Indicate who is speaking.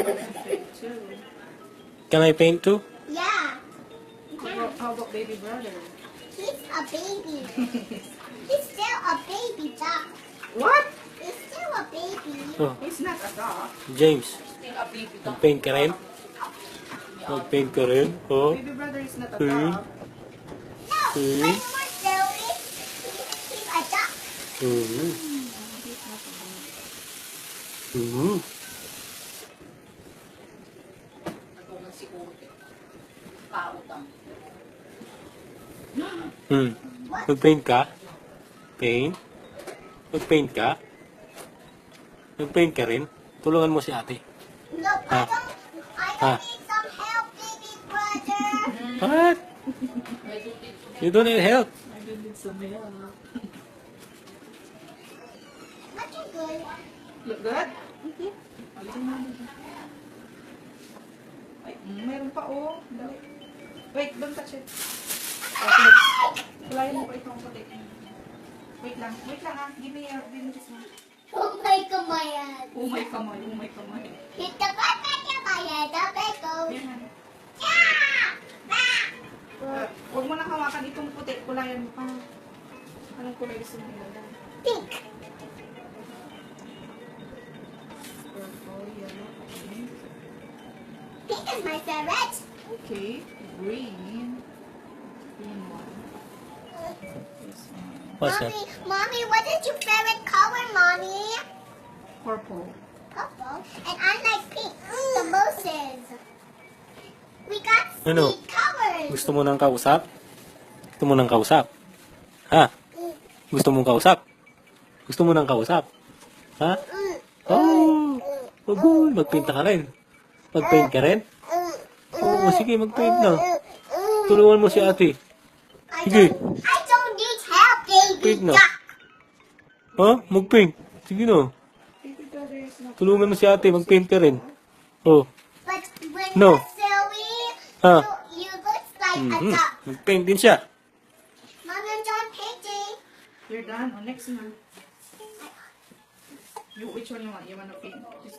Speaker 1: too.
Speaker 2: Can I paint too?
Speaker 3: Yeah.
Speaker 1: How about baby brother?
Speaker 3: He's a baby. He's still a baby duck.
Speaker 1: What?
Speaker 3: He's still a baby.
Speaker 2: Oh,
Speaker 1: He's not a dog.
Speaker 2: James,
Speaker 1: Still a baby dog.
Speaker 2: mag-paint ka rin? Mag-paint ka rin? Oh.
Speaker 1: Baby brother is not a
Speaker 2: Hmm.
Speaker 1: dog.
Speaker 3: No,
Speaker 2: Hmm.
Speaker 3: but more slowly. He's a duck.
Speaker 2: Mm. Mm.
Speaker 1: Natungan si Ute. Pautang.
Speaker 2: Hmm. Mag-paint ka? Paint? Mag-paint ka? Mag-paint ka rin? Tulungan mo si ate.
Speaker 3: Look,
Speaker 2: Ha?
Speaker 3: I
Speaker 2: Ha?
Speaker 3: need some help, baby brother.
Speaker 2: What? You don't need help.
Speaker 1: I don't need some help.
Speaker 3: Not too good.
Speaker 1: Look good? Alisin mo. Ay, mayroon pa oh. Dali. Wait, don't touch it. Okay. Kulayan mo pa itong puti. Wait lang ah. Give me this one.
Speaker 3: Oh my God.
Speaker 1: Oh my kamay, oh my kamay.
Speaker 3: Hit the button, your head up and go.
Speaker 1: Yan.
Speaker 3: Yeah!
Speaker 1: Huwag mo na hawakan itong puti. Kulayan mo pa. Anong kulay gusto mo ilagay?
Speaker 3: Pink.
Speaker 1: Purple, yellow, pink.
Speaker 3: Pink is my favorite.
Speaker 1: Okay. Green. Green one. This one.
Speaker 2: What's that?
Speaker 3: Mommy, what is your favorite color, Mommy?
Speaker 1: Purple.
Speaker 3: Purple. And I like pink. The most is. We got
Speaker 2: Ano?
Speaker 3: sweet colors.
Speaker 2: Gusto mo ng kausap? Gusto mo ng kausap? Ha? Gusto mong kausap? Gusto mo ng kausap? Ha? Oh! Uy, mag-paint ka rin. Mag-paint ka rin? Oo, sige, mag-paint na. Tulungan mo si ate. Sige.
Speaker 3: I don't need help, baby
Speaker 2: Paint na.
Speaker 3: duck.
Speaker 2: Ha? Mag-paint. Sige na.
Speaker 1: Baby brother is not.
Speaker 2: Tulungan mo si ate, mag-paint ka rin. Oh.
Speaker 3: But when
Speaker 2: No.
Speaker 3: you're silly,
Speaker 2: Ah.
Speaker 3: you look like a
Speaker 2: Mhm.
Speaker 3: duck.
Speaker 2: Mag-paint din siya.
Speaker 3: Mommy, I'm done painting.
Speaker 1: You're done. Oh, next na. Which one you want? You want to paint?